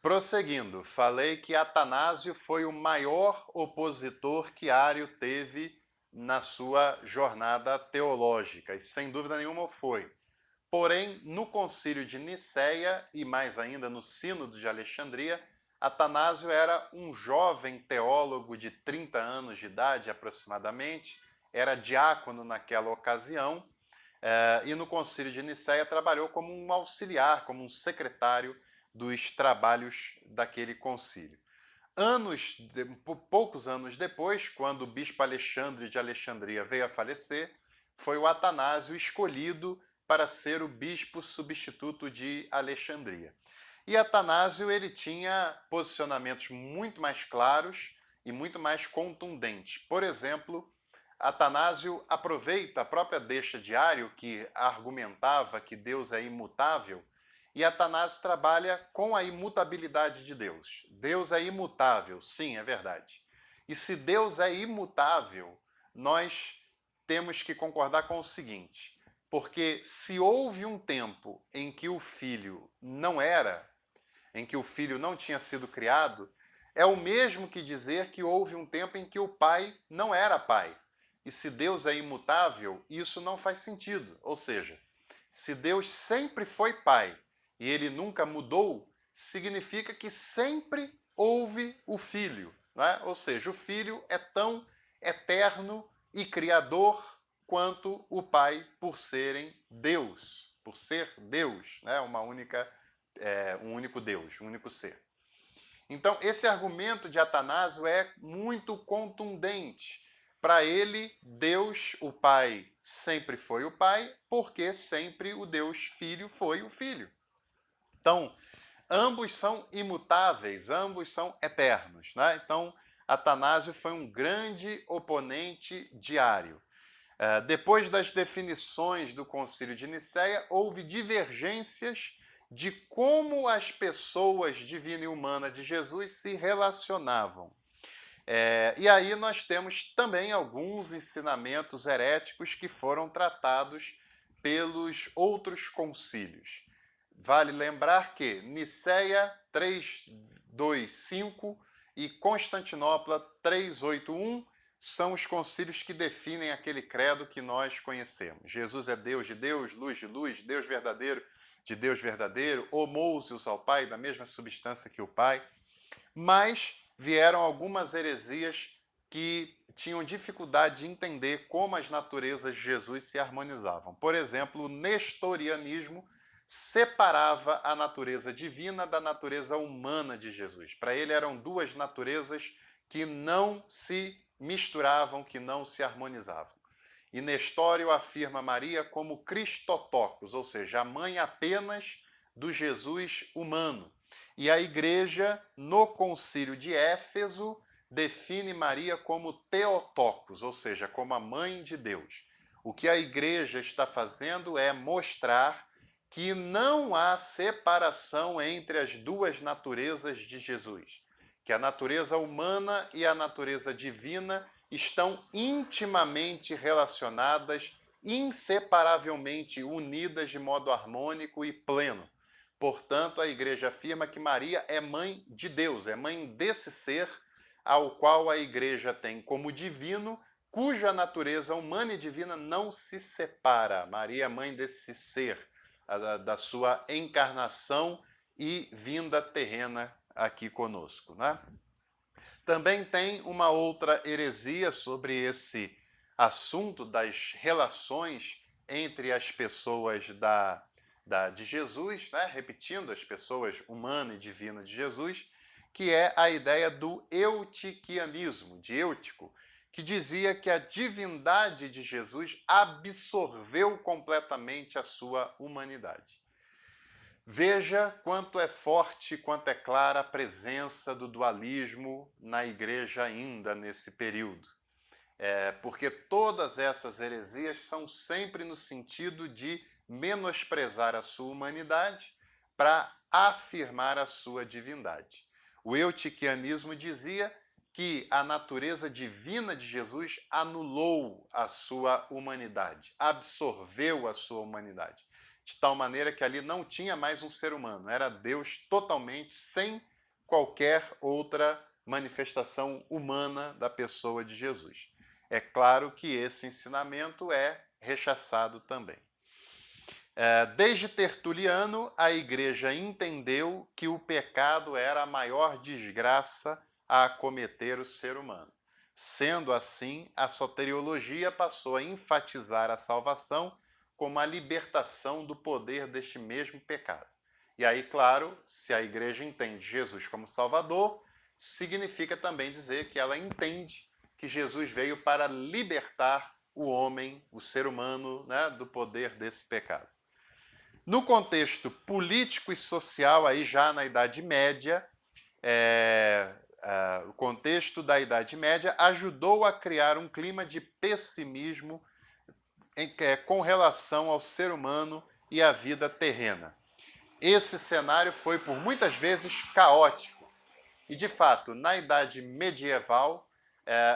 Prosseguindo, falei que Atanásio foi o maior opositor que Ario teve na sua jornada teológica, e sem dúvida nenhuma o foi. Porém, no Concílio de Nicéia e mais ainda no Sínodo de Alexandria, Atanásio era um jovem teólogo de 30 anos de idade aproximadamente, era diácono naquela ocasião, e no Concílio de Nicéia trabalhou como um auxiliar, como um secretário dos trabalhos daquele concílio. Poucos anos depois, quando o bispo Alexandre de Alexandria veio a falecer, foi o Atanásio escolhido para ser o bispo substituto de Alexandria. E Atanásio ele tinha posicionamentos muito mais claros e muito mais contundentes. Por exemplo, Atanásio aproveita a própria deixa de Ario, que argumentava que Deus é imutável, e Atanásio trabalha com a imutabilidade de Deus. Deus é imutável, sim, é verdade. E se Deus é imutável, nós temos que concordar com o seguinte: porque se houve um tempo em que o filho não era, em que o filho não tinha sido criado, é o mesmo que dizer que houve um tempo em que o pai não era pai. E se Deus é imutável, isso não faz sentido. Ou seja, se Deus sempre foi pai e ele nunca mudou, significa que sempre houve o filho. Não é? Ou seja, o filho é tão eterno e criador quanto o pai, por serem Deus, por ser Deus, né? Um único Deus, um único ser. Então, esse argumento de Atanásio é muito contundente. Para ele, Deus, o Pai, sempre foi o Pai, porque sempre o Deus Filho foi o Filho. Então, ambos são imutáveis, ambos são eternos. Né? Então, Atanásio foi um grande oponente de Ario. Depois das definições do Concílio de Nicéia, houve divergências de como as pessoas divina e humana de Jesus se relacionavam. E aí nós temos também alguns ensinamentos heréticos que foram tratados pelos outros concílios. Vale lembrar que Nicéia 325 e Constantinopla 381 são os concílios que definem aquele credo que nós conhecemos. Jesus é Deus de Deus, luz de luz, Deus verdadeiro de Deus verdadeiro, homousios ao Pai, da mesma substância que o Pai. Mas vieram algumas heresias que tinham dificuldade de entender como as naturezas de Jesus se harmonizavam. Por exemplo, o nestorianismo separava a natureza divina da natureza humana de Jesus. Para ele eram duas naturezas que não se misturavam, que não se harmonizavam. E Nestório afirma Maria como Christotocos, ou seja, a mãe apenas do Jesus humano. E a igreja, no concílio de Éfeso, define Maria como Theotokos, ou seja, como a mãe de Deus. O que a igreja está fazendo é mostrar que não há separação entre as duas naturezas de Jesus, que a natureza humana e a natureza divina estão intimamente relacionadas, inseparavelmente unidas de modo harmônico e pleno. Portanto, a igreja afirma que Maria é mãe de Deus, é mãe desse ser ao qual a igreja tem como divino, cuja natureza humana e divina não se separa. Maria é mãe desse ser, da sua encarnação e vinda terrena aqui conosco, né? Também tem uma outra heresia sobre esse assunto das relações entre as pessoas de Jesus, né? Repetindo, as pessoas humana e divina de Jesus, que é a ideia do eutiquianismo, de Eutico, que dizia que a divindade de Jesus absorveu completamente a sua humanidade. Veja quanto é forte, quanto é clara a presença do dualismo na igreja ainda nesse período. Porque todas essas heresias são sempre no sentido de menosprezar a sua humanidade para afirmar a sua divindade. O eutiquianismo dizia que a natureza divina de Jesus anulou a sua humanidade, absorveu a sua humanidade, de tal maneira que ali não tinha mais um ser humano, era Deus totalmente sem qualquer outra manifestação humana da pessoa de Jesus. É claro que esse ensinamento é rechaçado também. Desde Tertuliano, a igreja entendeu que o pecado era a maior desgraça a acometer o ser humano. Sendo assim, a soteriologia passou a enfatizar a salvação como a libertação do poder deste mesmo pecado. E aí, claro, se a igreja entende Jesus como Salvador, significa também dizer que ela entende que Jesus veio para libertar o homem, o ser humano, né, do poder desse pecado. No contexto político e social, aí já na Idade Média, o contexto da Idade Média ajudou a criar um clima de pessimismo com relação ao ser humano e à vida terrena. Esse cenário foi, por muitas vezes, caótico. E, de fato, na Idade Medieval,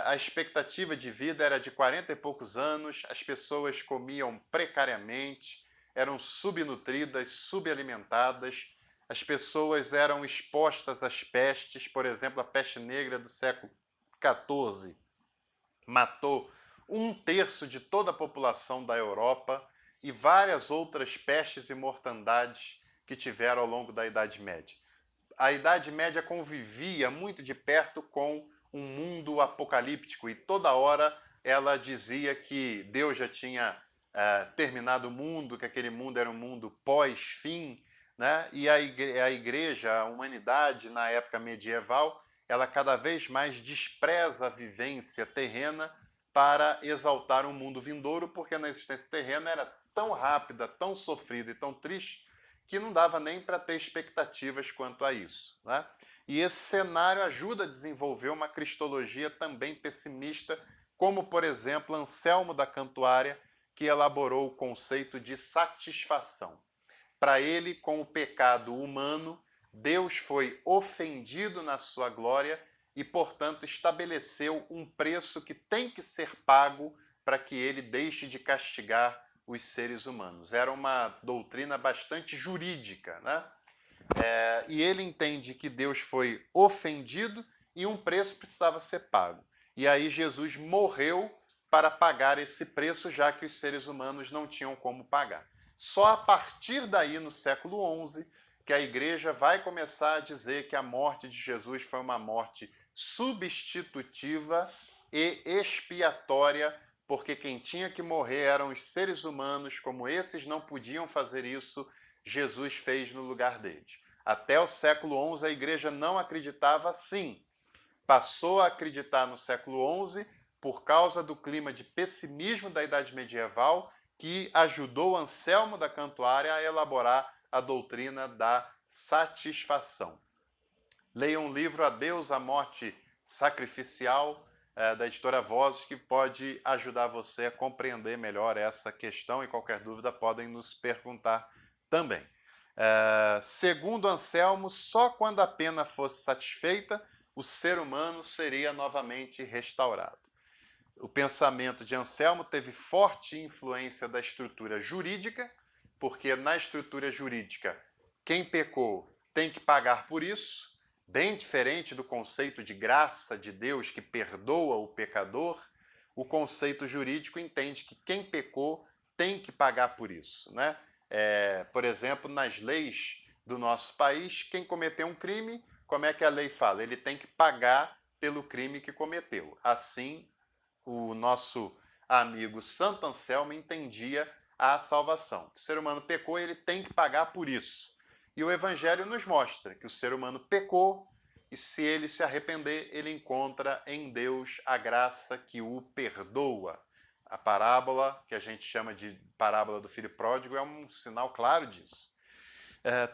a expectativa de vida era de 40 e poucos anos, as pessoas comiam precariamente, eram subnutridas, subalimentadas, as pessoas eram expostas às pestes, por exemplo, a peste negra do século XIV matou 1/3 de toda a população da Europa e várias outras pestes e mortandades que tiveram ao longo da Idade Média. A Idade Média convivia muito de perto com um mundo apocalíptico e toda hora ela dizia que Deus já tinha terminado o mundo, que aquele mundo era um mundo pós-fim, né? E a igreja, a humanidade na época medieval, ela cada vez mais despreza a vivência terrena para exaltar um mundo vindouro, porque na existência terrena era tão rápida, tão sofrida e tão triste que não dava nem para ter expectativas quanto a isso, né? E esse cenário ajuda a desenvolver uma cristologia também pessimista, como, por exemplo, Anselmo da Cantuária, que elaborou o conceito de satisfação. Para ele, com o pecado humano, Deus foi ofendido na sua glória e, portanto, estabeleceu um preço que tem que ser pago para que ele deixe de castigar os seres humanos. Era uma doutrina bastante jurídica, né? E ele entende que Deus foi ofendido e um preço precisava ser pago. E aí Jesus morreu para pagar esse preço, já que os seres humanos não tinham como pagar. Só a partir daí, no século XI, que a igreja vai começar a dizer que a morte de Jesus foi uma morte substitutiva e expiatória, porque quem tinha que morrer eram os seres humanos, como esses não podiam fazer isso, Jesus fez no lugar deles. Até o século XI a igreja não acreditava assim. Passou a acreditar no século XI por causa do clima de pessimismo da Idade Medieval, que ajudou Anselmo da Cantuária a elaborar a doutrina da satisfação. Leia um livro Adeus à Morte Sacrificial, da editora Vozes, que pode ajudar você a compreender melhor essa questão e qualquer dúvida podem nos perguntar também. Segundo Anselmo, só quando a pena fosse satisfeita, o ser humano seria novamente restaurado. O pensamento de Anselmo teve forte influência da estrutura jurídica, porque na estrutura jurídica, quem pecou tem que pagar por isso, bem diferente do conceito de graça de Deus que perdoa o pecador. O conceito jurídico entende que quem pecou tem que pagar por isso, né? Por exemplo, nas leis do nosso país, quem cometeu um crime, como é que a lei fala? Ele tem que pagar pelo crime que cometeu. Assim, o nosso amigo Santo Anselmo entendia a salvação. O ser humano pecou e ele tem que pagar por isso. E o Evangelho nos mostra que o ser humano pecou e, se ele se arrepender, ele encontra em Deus a graça que o perdoa. A parábola, que a gente chama de parábola do filho pródigo, é um sinal claro disso.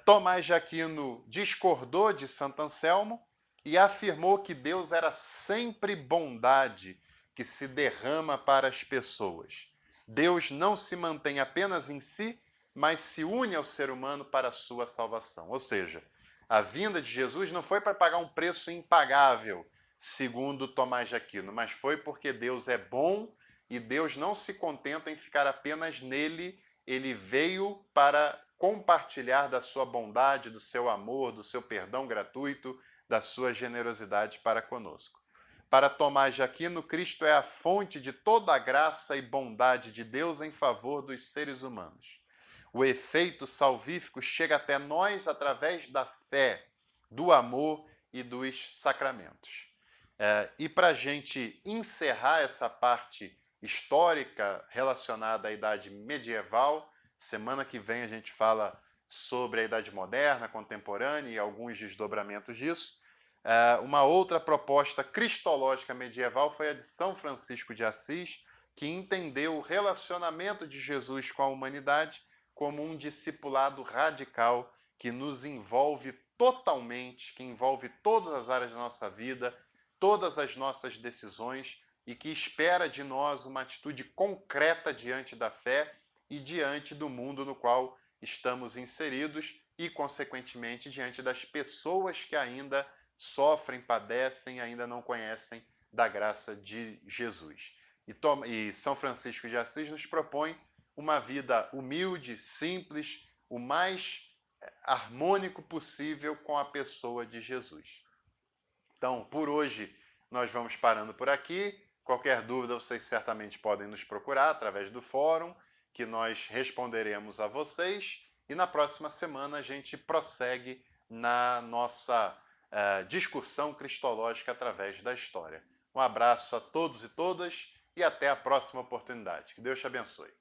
Tomás de Aquino discordou de Santo Anselmo e afirmou que Deus era sempre bondade que se derrama para as pessoas. Deus não se mantém apenas em si, mas se une ao ser humano para a sua salvação. Ou seja, a vinda de Jesus não foi para pagar um preço impagável, segundo Tomás de Aquino, mas foi porque Deus é bom e Deus não se contenta em ficar apenas nele, ele veio para compartilhar da sua bondade, do seu amor, do seu perdão gratuito, da sua generosidade para conosco. Para Tomás de Aquino, Cristo é a fonte de toda a graça e bondade de Deus em favor dos seres humanos. O efeito salvífico chega até nós através da fé, do amor e dos sacramentos. E para a gente encerrar essa parte histórica relacionada à Idade Medieval, semana que vem a gente fala sobre a Idade Moderna, contemporânea e alguns desdobramentos disso. Uma outra proposta cristológica medieval foi a de São Francisco de Assis, que entendeu o relacionamento de Jesus com a humanidade como um discipulado radical que nos envolve totalmente, que envolve todas as áreas da nossa vida, todas as nossas decisões e que espera de nós uma atitude concreta diante da fé e diante do mundo no qual estamos inseridos e, consequentemente, diante das pessoas que ainda sofrem, padecem, ainda não conhecem da graça de Jesus. E São Francisco de Assis nos propõe uma vida humilde, simples, o mais harmônico possível com a pessoa de Jesus. Então, por hoje, nós vamos parando por aqui. Qualquer dúvida, vocês certamente podem nos procurar através do fórum, que nós responderemos a vocês. E na próxima semana a gente prossegue na nossa discussão cristológica através da história. Um abraço a todos e todas e até a próxima oportunidade. Que Deus te abençoe.